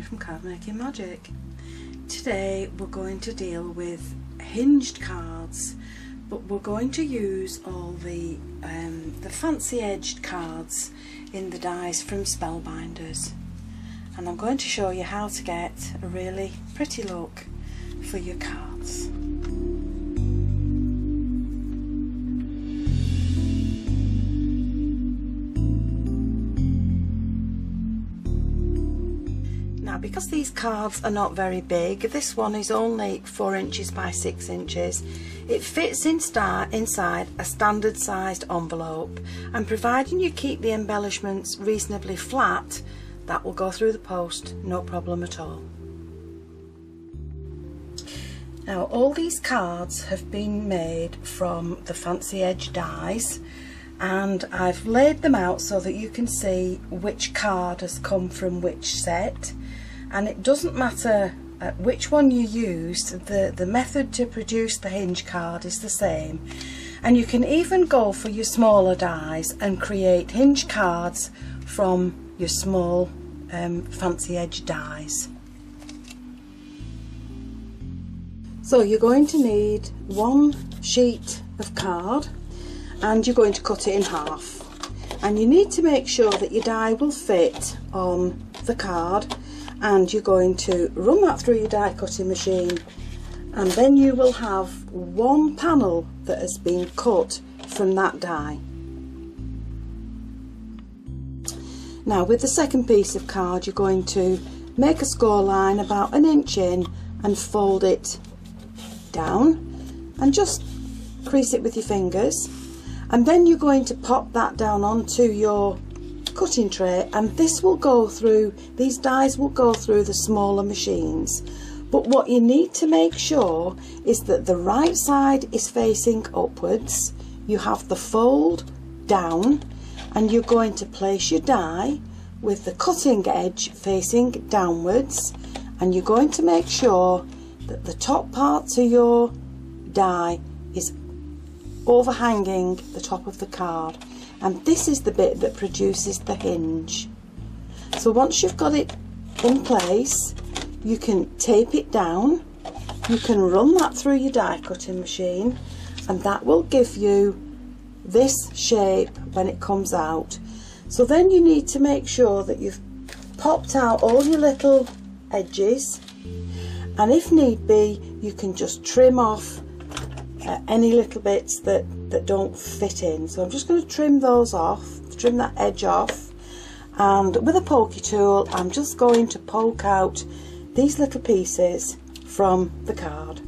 From Card Making Magic. Today we're going to deal with hinged cards, but we're going to use all the fancy edged cards in the dies from Spellbinders, and I'm going to show you how to get a really pretty look for your cards. Because these cards are not very big, this one is only 4 inches by 6 inches. It fits inside a standard sized envelope, and providing you keep the embellishments reasonably flat, that will go through the post no problem at all. Now all these cards have been made from the fancy edge dies, and I've laid them out so that you can see which card has come from which set. And it doesn't matter which one you use, the method to produce the hinge card is the same, and you can even go for your smaller dies and create hinge cards from your small fancy edge dies. So you're going to need 1 sheet of card, and you're going to cut it in half, and you need to make sure that your die will fit on the card, and you're going to run that through your die cutting machine, and then you will have 1 panel that has been cut from that die. Now with the second piece of card, you're going to make a score line about 1 inch in and fold it down and just crease it with your fingers, and then you're going to pop that down onto your cutting tray, and this will go through, these dies will go through the smaller machines. But what you need to make sure is that the right side is facing upwards, you have the fold down, and you're going to place your die with the cutting edge facing downwards, and you're going to make sure that the top part to your die is overhanging the top of the card, and this is the bit that produces the hinge. So once you've got it in place, you can tape it down, you can run that through your die cutting machine, and that will give you this shape when it comes out. So then you need to make sure that you've popped out all your little edges, and if need be you can just trim off any little bits that don't fit in. So I'm just going to trim those off, trim that edge off, and with a pokey tool I'm just going to poke out these little pieces from the card.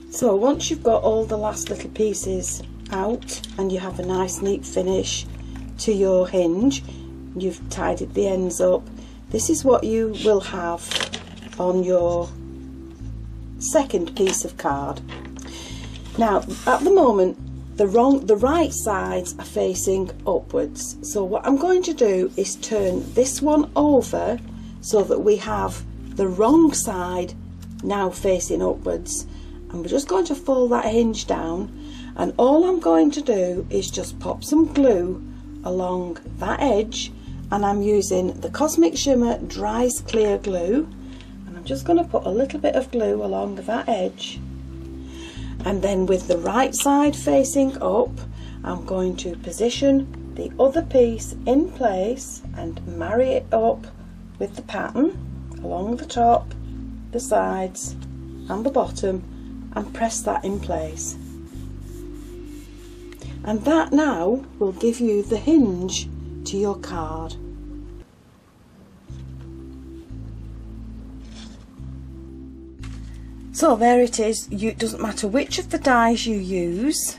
So once you've got all the last little pieces out and you have a nice neat finish to your hinge, you've tidied the ends up, this is what you will have on your second piece of card. Now at the moment the right sides are facing upwards, so what I'm going to do is turn this one over so that we have the wrong side now facing upwards, and we're just going to fold that hinge down, and all I'm going to do is just pop some glue along that edge, and I'm using the Cosmic Shimmer Dries Clear glue, and I'm just going to put a little bit of glue along that edge, and then with the right side facing up I'm going to position the other piece in place and marry it up with the pattern along the top, the sides and the bottom, and press that in place. And that now will give you the hinge to your card. So there it is. It doesn't matter which of the dies you use,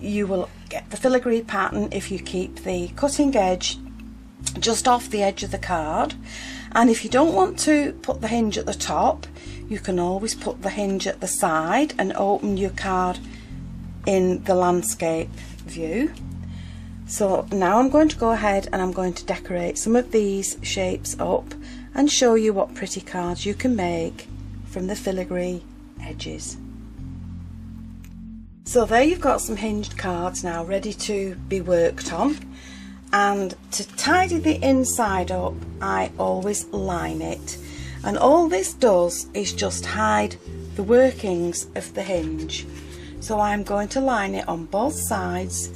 you will get the filigree pattern if you keep the cutting edge just off the edge of the card. And if you don't want to put the hinge at the top, you can always put the hinge at the side and open your card in the landscape view. So now I'm going to go ahead and I'm going to decorate some of these shapes up and show you what pretty cards you can make from the filigree edges. So there you've got some hinged cards now ready to be worked on, and to tidy the inside up I always line it, and all this does is just hide the workings of the hinge. So I'm going to line it on both sides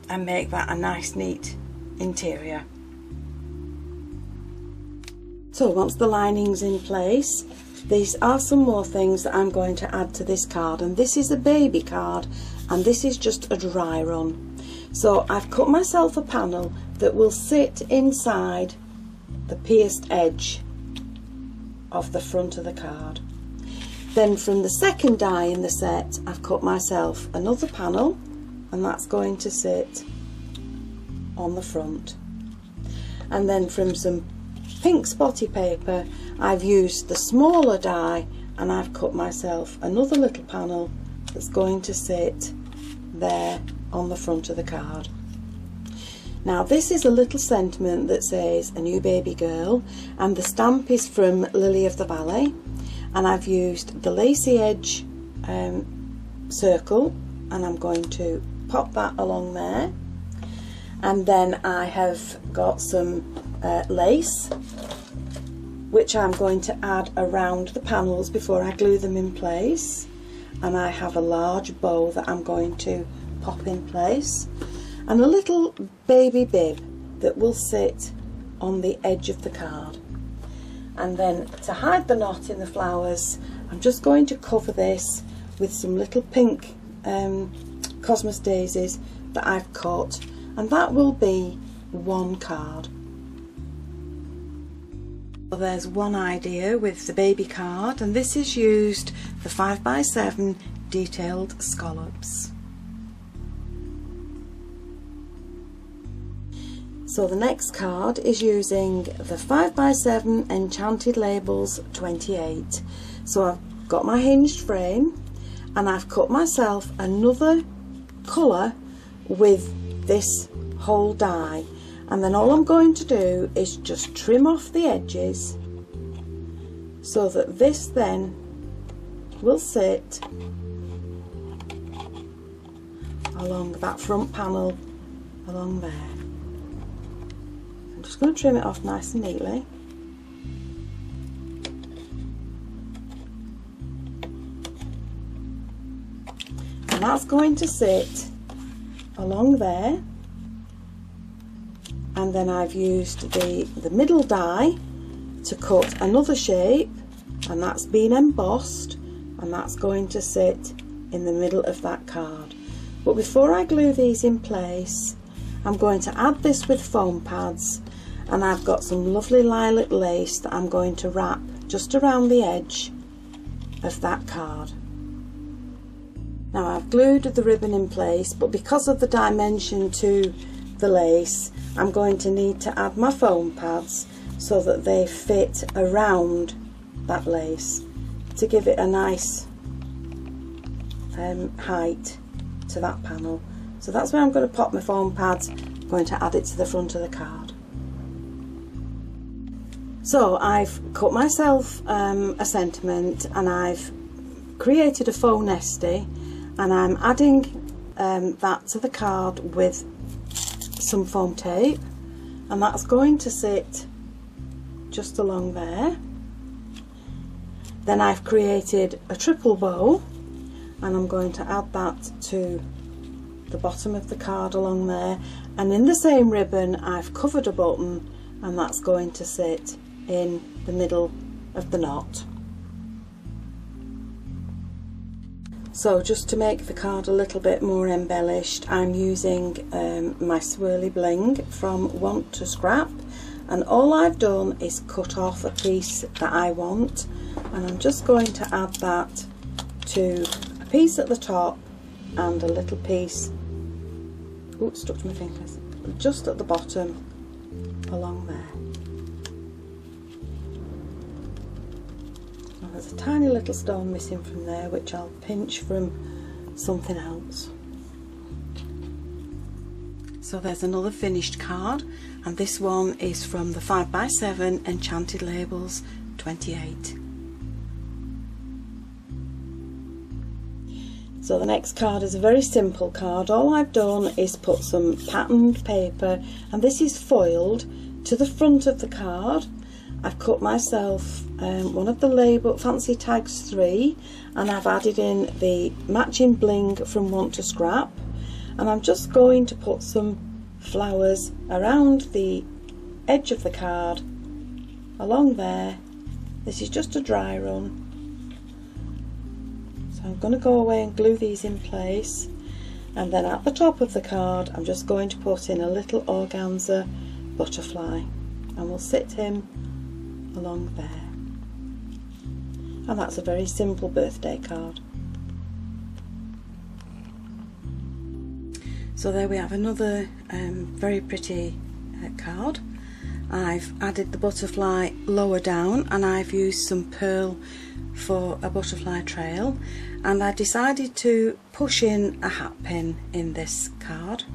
and make that a nice neat interior. So once the lining's in place, these are some more things that I'm going to add to this card, and this is a baby card and this is just a dry run. So I've cut myself a panel that will sit inside the pierced edge of the front of the card. Then from the second die in the set I've cut myself another panel, and that's going to sit on the front. And then from some pink spotty paper I've used the smaller die and I've cut myself another little panel that's going to sit there on the front of the card. Now this is a little sentiment that says a new baby girl, and the stamp is from Lily of the Valley, and I've used the lacy edge circle, and I'm going to pop that along there. And then I have got some lace which I'm going to add around the panels before I glue them in place, and I have a large bow that I'm going to pop in place, and a little baby bib that will sit on the edge of the card. And then to hide the knot in the flowers, I'm just going to cover this with some little pink Cosmos daisies that I've cut, and that will be one card. Well, there's one idea with the baby card, and this is used the 5x7 detailed scallops. So the next card is using the 5x7 Enchanted Labels 28. So I've got my hinged frame and I've cut myself another colour with this whole die, and then all I'm going to do is just trim off the edges so that this then will sit along that front panel along there. I'm just going to trim it off nice and neatly. And that's going to sit along there. And then I've used the middle die to cut another shape, and that's been embossed, and that's going to sit in the middle of that card. But before I glue these in place, I'm going to add this with foam pads, and I've got some lovely lilac lace that I'm going to wrap just around the edge of that card. Now I've glued the ribbon in place, but because of the dimension to the lace, I'm going to need to add my foam pads so that they fit around that lace to give it a nice height to that panel. So that's where I'm going to pop my foam pads. I'm going to add it to the front of the card. So I've cut myself a sentiment, and I've created a faux nesty, and I'm adding that to the card with some foam tape, and that's going to sit just along there. Then I've created a triple bow, and I'm going to add that to the bottom of the card along there, and in the same ribbon I've covered a button, and that's going to sit in the middle of the knot. So just to make the card a little bit more embellished, I'm using my swirly bling from Want to Scrap, and all I've done is cut off a piece that I want, and I'm just going to add that to a piece at the top and a little piece, oh, it stuck to my fingers, just at the bottom along there. There's a tiny little stone missing from there, which I'll pinch from something else. So there's another finished card, and this one is from the 5x7 Enchanted Labels 28. So the next card is a very simple card. All I've done is put some patterned paper, and this is foiled to the front of the card. I've cut myself one of the label Fancy Tags 3, and I've added in the matching bling from Want to Scrap, and I'm just going to put some flowers around the edge of the card along there. This is just a dry run. I'm going to go away and glue these in place, and then at the top of the card I'm just going to put in a little organza butterfly, and we'll sit him along there. And that's a very simple birthday card. So there we have another very pretty card. I've added the butterfly lower down, and I've used some pearl for a butterfly trail, and I decided to push in a hat pin in this card.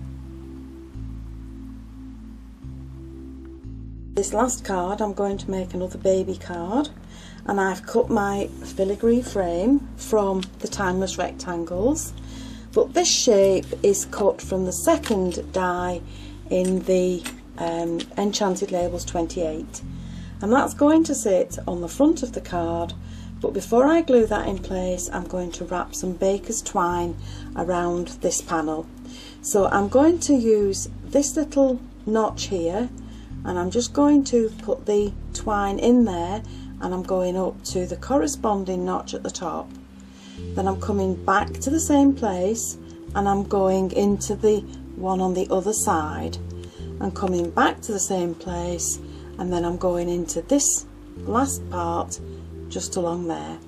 This last card I'm going to make another baby card, and I've cut my filigree frame from the Timeless Rectangles, but this shape is cut from the second die in the Enchanted Labels 28, and that's going to sit on the front of the card. But before I glue that in place, I'm going to wrap some baker's twine around this panel. So I'm going to use this little notch here, and I'm just going to put the twine in there, and I'm going up to the corresponding notch at the top. Then I'm coming back to the same place, and I'm going into the one on the other side, and coming back to the same place, and then I'm going into this last part just along there.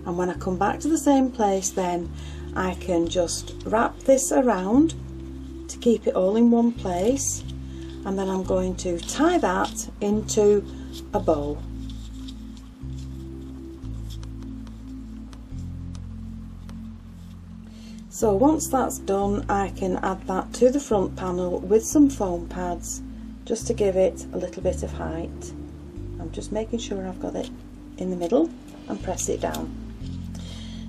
And when I come back to the same place, then I can just wrap this around to keep it all in one place, and then I'm going to tie that into a bow. So once that's done, I can add that to the front panel with some foam pads just to give it a little bit of height. I'm just making sure I've got it in the middle and press it down.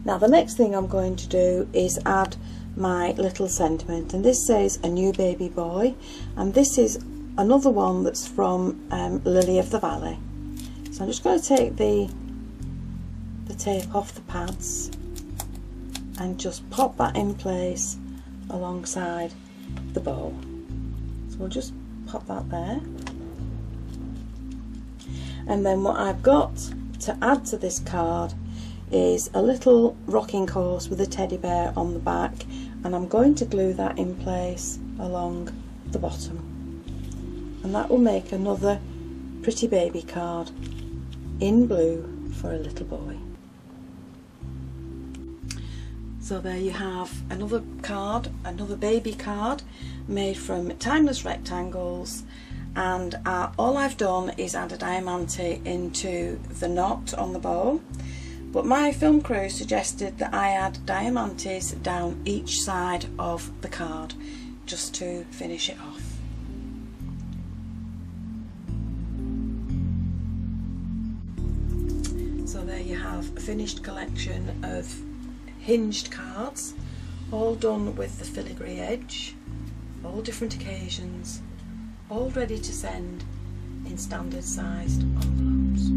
Now the next thing I'm going to do is add my little sentiment, and this says a new baby boy, and this is another one that's from Lily of the Valley. So I'm just going to take the tape off the pads and just pop that in place alongside the bow. So we'll just pop that there, and then what I've got to add to this card is a little rocking horse with a teddy bear on the back, and I'm going to glue that in place along the bottom, and that will make another pretty baby card in blue for a little boy. So there you have another card, another baby card made from Timeless Rectangles, and all I've done is add a diamante into the knot on the bow, but my film crew suggested that I add diamantes down each side of the card just to finish it off. So there you have a finished collection of hinged cards, all done with the filigree edge, all different occasions, all ready to send in standard sized envelopes.